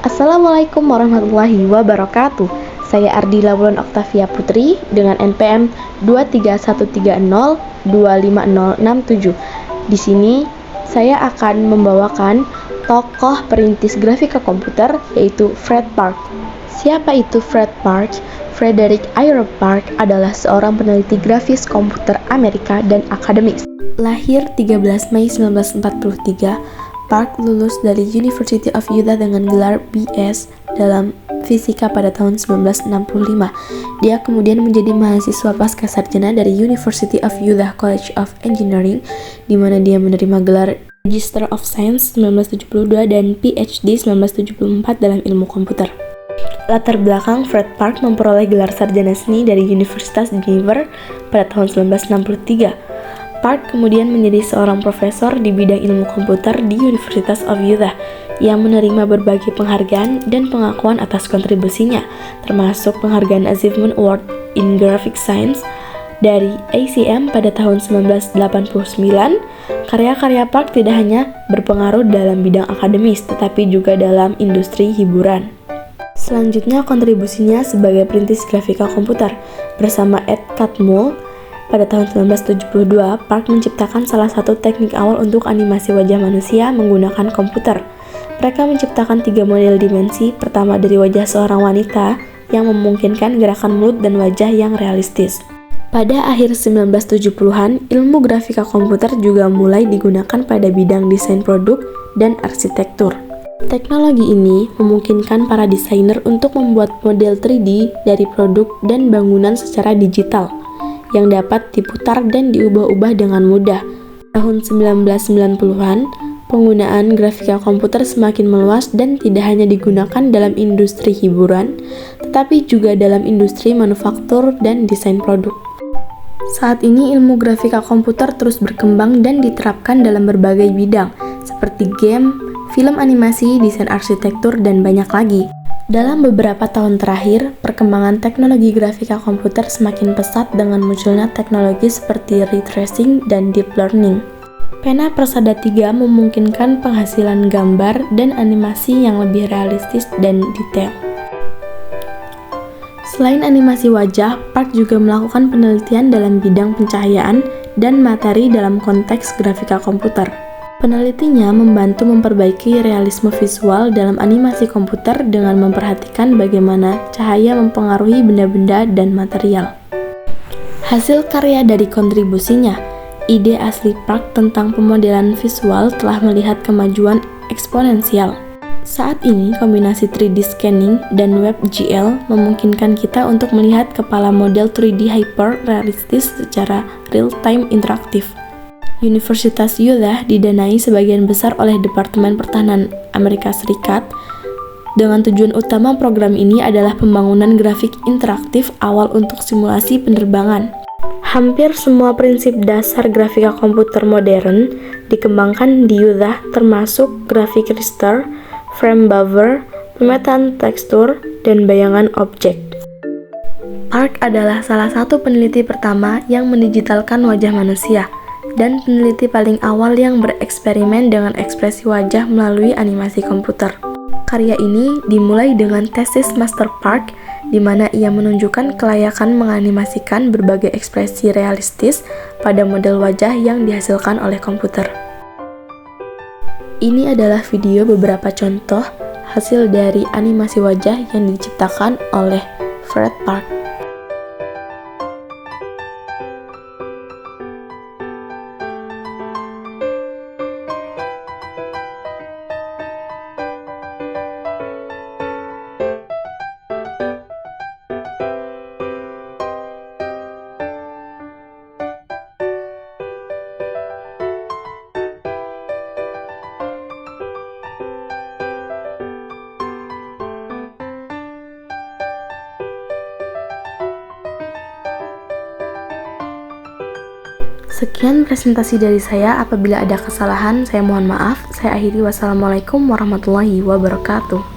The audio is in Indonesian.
Assalamualaikum warahmatullahi wabarakatuh. Saya Ardila Wulan Oktavia Putri dengan NPM 23130250067. Di sini saya akan membawakan tokoh perintis grafika komputer yaitu Fred Park. Siapa itu Fred Park? Frederick Ayer Park adalah seorang peneliti grafis komputer Amerika dan akademis. Lahir 13 Mei 1943, Park lulus dari University of Utah dengan gelar B.S. dalam fisika pada tahun 1965. Dia kemudian menjadi mahasiswa pascasarjana dari University of Utah College of Engineering, di mana dia menerima gelar Magister of Science 1972 dan PhD 1974 dalam ilmu komputer. Latar belakang Fred Park memperoleh gelar sarjana seni dari Universitas Geneva pada tahun 1963. Park kemudian menjadi seorang profesor di bidang ilmu komputer di University of Utah yang menerima berbagai penghargaan dan pengakuan atas kontribusinya, termasuk penghargaan Achievement Award in Graphic Science dari ACM pada tahun 1989. Karya-karya Park tidak hanya berpengaruh dalam bidang akademis, tetapi juga dalam industri hiburan. Selanjutnya, kontribusinya sebagai perintis grafika komputer. Bersama Ed Catmull, pada tahun 1972, Park menciptakan salah satu teknik awal untuk animasi wajah manusia menggunakan komputer. Mereka menciptakan 3 model dimensi, pertama dari wajah seorang wanita yang memungkinkan gerakan mulut dan wajah yang realistis. Pada akhir 1970-an, ilmu grafika komputer juga mulai digunakan pada bidang desain produk dan arsitektur. Teknologi ini memungkinkan para desainer untuk membuat model 3D dari produk dan bangunan secara digital yang dapat diputar dan diubah-ubah dengan mudah. Tahun 1990-an, penggunaan grafika komputer semakin meluas dan tidak hanya digunakan dalam industri hiburan, tetapi juga dalam industri manufaktur dan desain produk. Saat ini ilmu grafika komputer terus berkembang dan diterapkan dalam berbagai bidang, seperti game, film animasi, desain arsitektur, dan banyak lagi. Dalam beberapa tahun terakhir, perkembangan teknologi grafika komputer semakin pesat dengan munculnya teknologi seperti ray tracing dan deep learning. Pena Persada 3 memungkinkan penghasilan gambar dan animasi yang lebih realistis dan detail. Selain animasi wajah, Park juga melakukan penelitian dalam bidang pencahayaan dan materi dalam konteks grafika komputer. Penelitinya membantu memperbaiki realisme visual dalam animasi komputer dengan memperhatikan bagaimana cahaya mempengaruhi benda-benda dan material. Hasil karya dari kontribusinya, ide asli Park tentang pemodelan visual telah melihat kemajuan eksponensial. Saat ini, kombinasi 3D scanning dan WebGL memungkinkan kita untuk melihat kepala model 3D hyper-realistis secara real-time interaktif. Universitas Utah didanai sebagian besar oleh Departemen Pertahanan Amerika Serikat. Dengan tujuan utama program ini adalah pembangunan grafik interaktif awal untuk simulasi penerbangan. Hampir semua prinsip dasar grafika komputer modern dikembangkan di Utah, termasuk grafik raster, frame buffer, pemetaan tekstur, dan bayangan objek. Park adalah salah satu peneliti pertama yang mendigitalkan wajah manusia dan peneliti paling awal yang bereksperimen dengan ekspresi wajah melalui animasi komputer. Karya ini dimulai dengan tesis Master Park, di mana ia menunjukkan kelayakan menganimasikan berbagai ekspresi realistis pada model wajah yang dihasilkan oleh komputer. Ini adalah video beberapa contoh hasil dari animasi wajah yang diciptakan oleh Fred Park. Sekian presentasi dari saya. Apabila ada kesalahan, saya mohon maaf. Saya akhiri. Wassalamualaikum warahmatullahi wabarakatuh.